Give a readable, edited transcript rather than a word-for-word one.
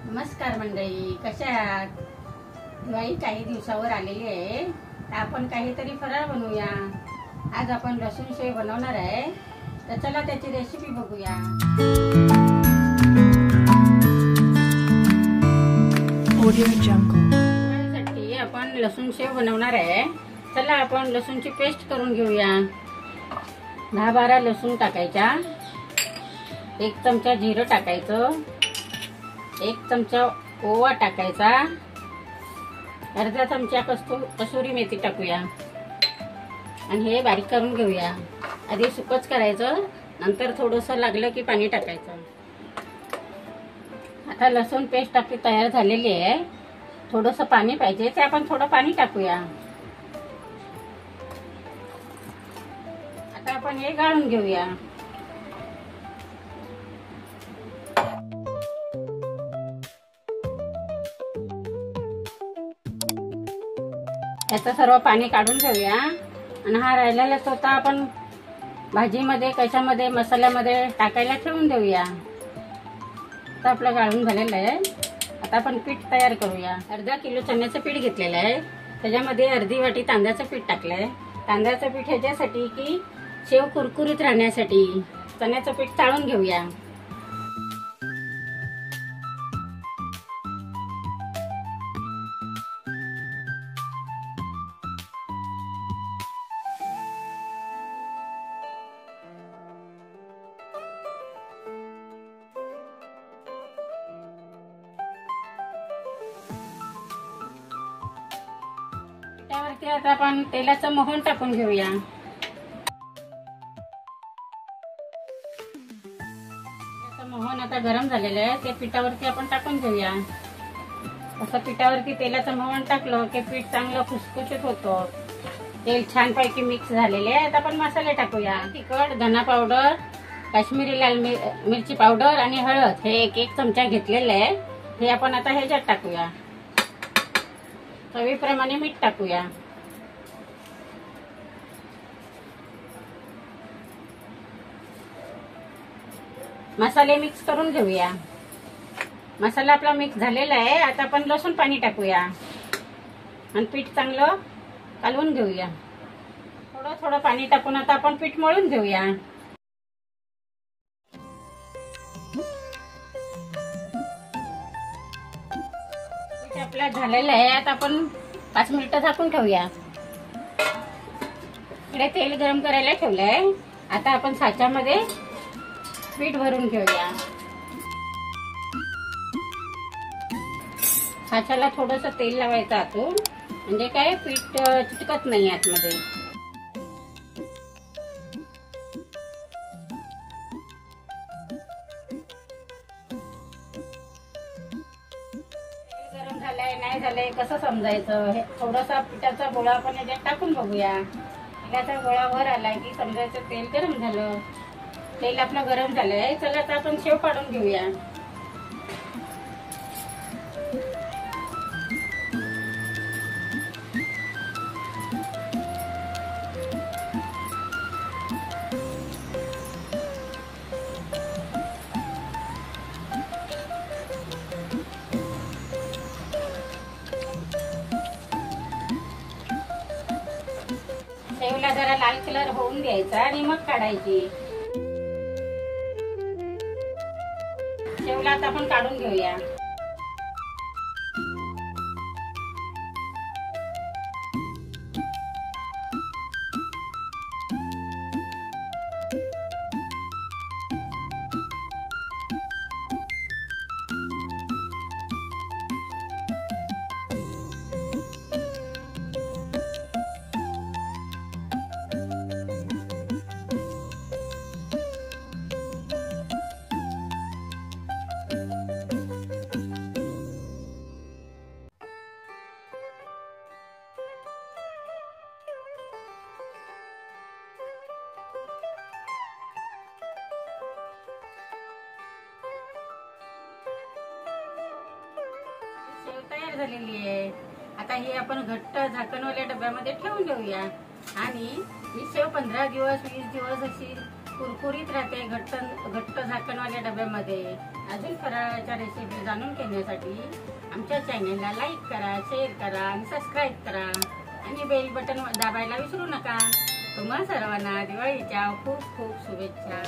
नमस्कार मंडळी, कशा आहात? दिवाळी काही दिवसावर आलेली आहे, तर आपण काहीतरी फराळ बनवूया. आज आपण लसूण शेव बनवणार आहे, तर चला त्याची रेसिपी बघूया. दिवाळीसाठी आपण लसूण शेव बनवणार आहे. चला आपण लसूणची पेस्ट करून घेऊया. 10-12 लसूण टाकायच्या, 1 चमचा जिरं टाकायचं, 1 चमचा ओवा टाकायचा, अर्धा चमचा कसुरी मेथी टाकूया आणि हे बारीक करून घेऊया. आधी सुकच करायचं, नंतर थोडंसं लागलं की पाणी टाकायचं. आता लसूण पेस्ट आपली तयार झालेली आहे. थोडंसं पाणी पाहिजे, ते आपण थोडं पाणी टाकूया. आता आपण हे गाळून घेऊया. याचं सर्व पाणी काढून घेऊया आणि हा राहिलेला होता आपण भाजीमध्ये, कशामध्ये, मसाल्यामध्ये टाकायला ठेवून देऊया. आता आपलं गाळून झालेलं आहे. आता आपण पीठ तयार करूया. अर्धा किलो चण्याचं पीठ घेतलेलं आहे. त्याच्यामध्ये अर्धी वाटी तांदळाचं पीठ टाकलंय. तांदळाचं पीठ ह्याच्यासाठी की शेव कुरकुरीत राहण्यासाठी. चण्याचं पीठ चाळून घेऊया. त्यावरती आता आपण तेलाचं मोहन टाकून घेऊया. मोहन आता गरम झालेलं आहे, ते पिठावरती आपण टाकून घेऊया. असं पिठावरती तेलाचं मोहन टाकलं की पीठ चांगलं खुसखुशीत होतं. तेल छानपैकी मिक्स झालेले आहे. आता आपण मसाले टाकूया. तिखट, धना पावडर, काश्मीरी लाल मिरची पावडर आणि हळद हे 1 चमचा घेतलेलं आहे. हे आपण आता ह्याच्यात टाकूया. चवीप्रमाणे मीठ टाकूया. मसाले मिक्स करून घेऊया. मसाला आपला मिक्स झालेला आहे. आता आपण लसूण पाणी टाकूया आणि पीठ चांगलं कालवून घेऊया. थोडं थोडं पाणी टाकून आता आपण पीठ मळून घेऊया. पीठ आपलं झालेलं आहे. आता आपण 5 मिनिटं झाकून ठेवूया. इकडे तेल गरम करायला ठेवलंय. आता आपण साच्यामध्ये पीठ भरून घेऊया. साच्याला थोडंसं तेल लावायचं आतून, म्हणजे काय पीठ चिटकत नाही आतमध्ये. गरम झालंय नाही झालंय कसं समजायचं? हे थोडासा पिठाचा गोळा आपण याच्यात टाकून बघूया. पिठाचा गोळा वर आला की समजायचं तेल गरम झालं. तेल आपलं गरम झालंय. चला आता आपण शेव काढून घेऊया. शेवला जरा लाल कलर होऊन द्यायचा आणि मग काढायची. शेवला आता आपण काढून घेऊया. शेव तयार झालेली आहे. आता हे आपण घट्ट झाकणवाल्या डब्यामध्ये ठेवून देऊया आणि ही शेव 15 दिवस 20 दिवस अशी कुरकुरीत राहते घट्ट झाकणवाल्या डब्यामध्ये. अजून फराळाच्या रेसिपी जाणून घेण्यासाठी आमच्या चॅनलला लाईक करा, शेअर करा आणि सबस्क्राईब करा आणि बेल बटन दाबायला विसरू नका. तुम्हा सर्वांना दिवाळीच्या खूप खूप शुभेच्छा.